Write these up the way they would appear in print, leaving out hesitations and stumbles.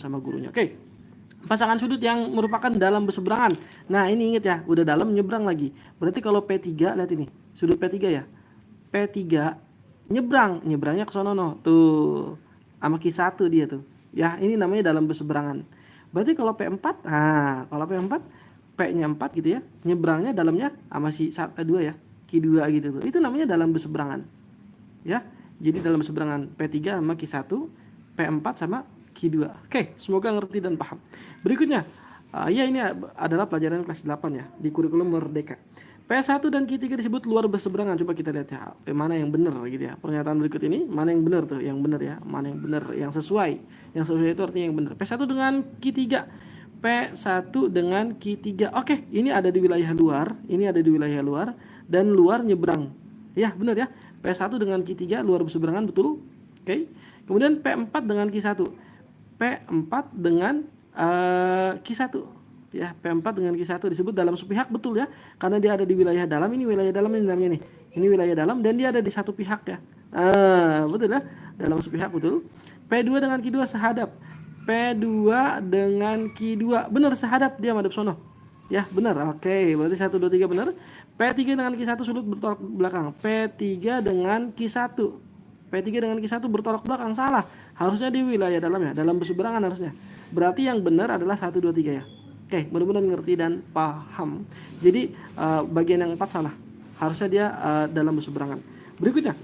sama gurunya. Oke. Pasangan sudut yang merupakan dalam berseberangan. Nah, ini ingat ya, udah dalam nyebrang lagi. Berarti kalau P3, lihat ini, sudut P3 ya. P3 nyebrangnya ke sono no. Tuh. Sama Q1 dia tuh. Ya, ini namanya dalam berseberangan. Berarti kalau P4, nah, kalau P4 P-nya 4 gitu ya, nyebrangnya dalamnya sama si 2 ya, Q2 gitu tuh. Itu namanya dalam berseberangan. Ya. Jadi dalam berseberangan P3 sama Q1, P4 sama Q2. Oke, semoga ngerti dan paham. Berikutnya, ya ini adalah pelajaran kelas 8 ya, di kurikulum Merdeka. P1 dan Q3 disebut luar berseberangan. Coba kita lihat ya, mana yang benar gitu ya. Pernyataan berikut ini, mana yang benar tuh, yang benar ya, mana yang benar, yang sesuai. Yang sesuai itu artinya yang benar. P1 dengan Q3. P1 dengan Q3. Oke, ini ada di wilayah luar, ini ada di wilayah luar, dan luar nyebrang. Ya, benar ya. P1 dengan Q3 luar berseberangan, betul. Oke. Kemudian P4 dengan Q1. P4 dengan Q1 ya, P4 dengan Q1 disebut dalam sepihak, betul ya, karena dia ada di wilayah dalam. Ini wilayah dalam, ini namanya nih, ini wilayah dalam, dan dia ada di satu pihak ya. Betul ya, dalam sepihak, betul. P2 dengan Q2 sehadap. P2 dengan Q2 benar, sehadap, dia madep sono ya, benar. Oke, berarti 1 2 3 benar. P3 dengan Q1 sudut bertolak belakang. P3 dengan Q1, P3 dengan Q1 bertolak belakang, salah. Harusnya di wilayah dalam ya, dalam berseberangan harusnya. Berarti yang benar adalah 1 2 3 ya. Oke, mudah-mudahan ngerti dan paham. Jadi bagian yang 4 salah. Harusnya dia dalam berseberangan. Berikutnya,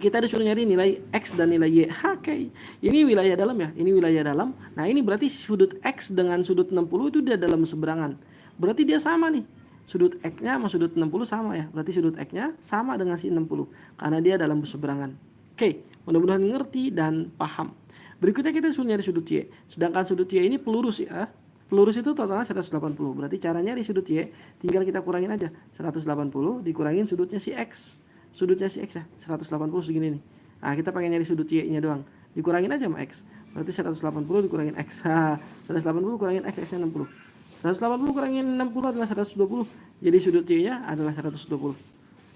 kita disuruh nyari nilai X dan nilai Y. Oke, ini wilayah dalam ya, ini wilayah dalam. Nah, ini berarti sudut X dengan sudut 60 itu dia dalam berseberangan. Berarti dia sama nih. Sudut X-nya sama sudut 60 sama ya. Berarti sudut X-nya sama dengan si 60 karena dia dalam berseberangan. Oke, mudah-mudahan ngerti dan paham. Berikutnya kita disuruh nyari sudut Y. Sedangkan sudut Y ini pelurus ya. Pelurus itu totalnya 180. Berarti caranya di sudut Y tinggal kita kurangin aja. 180 dikurangin sudutnya si X. Sudutnya si X ya, 180 segini nih. Nah, kita pengen nyari sudut Y-nya doang. Dikurangin aja sama X. Berarti 180 dikurangin X. 180 kurangin X, X-nya 60. 180 kurangin 60 adalah 120. Jadi sudut Y-nya adalah 120.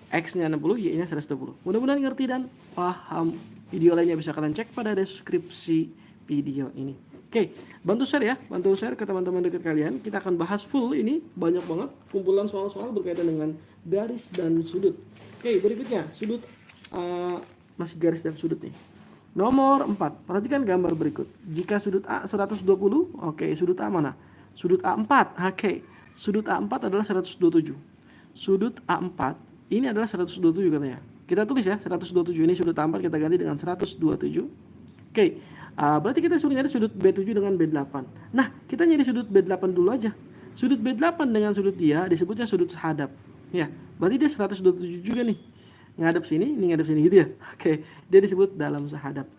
X-nya 60, Y-nya 120. Mudah-mudahan ngerti dan paham. Video lainnya bisa kalian cek pada deskripsi video ini. Oke, bantu share ya, bantu share ke teman-teman dekat kalian. Kita akan bahas full ini, banyak banget kumpulan soal-soal berkaitan dengan garis dan sudut. Oke, berikutnya sudut, masih garis dan sudut nih. Nomor 4, perhatikan gambar berikut. Jika sudut A 120, oke, sudut A mana? Sudut A4, oke. Sudut A4 adalah 127. Sudut A4 ini adalah 127 katanya. Kita tulis ya, 127. Ini sudut A4 kita ganti dengan 127. Oke, berarti kita suruh nyari sudut B7 dengan B8. Nah, kita nyari sudut B8 dulu aja. Sudut B8 dengan sudut dia disebutnya sudut sehadap. Ya, berarti dia 127 juga nih. Ngadep sini, ini ngadep sini gitu ya. Oke, dia disebut dalam sehadap.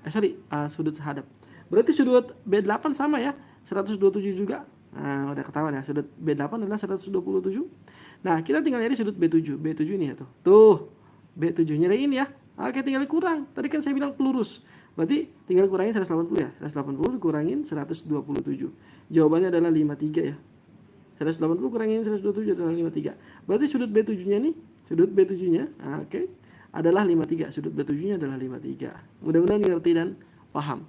Sudut sehadap. Berarti sudut B8 sama ya, 127 juga. Nah, udah ketahuan ya, sudut B8 adalah 127. Nah, kita tinggal nyari sudut B7. B7 ini ya tuh. Tuh, B7 nyariin ya. Oke, tinggal kurang. Tadi kan saya bilang pelurus. Berarti tinggal kurangin 180 ya. 180 dikurangin 127. Jawabannya adalah 53 ya. 180 kurangin 127 adalah 53. Berarti sudut B7-nya nih, sudut B7-nya, oke, adalah 53. Sudut B7-nya adalah 53. Mudah-mudahan ngerti dan paham.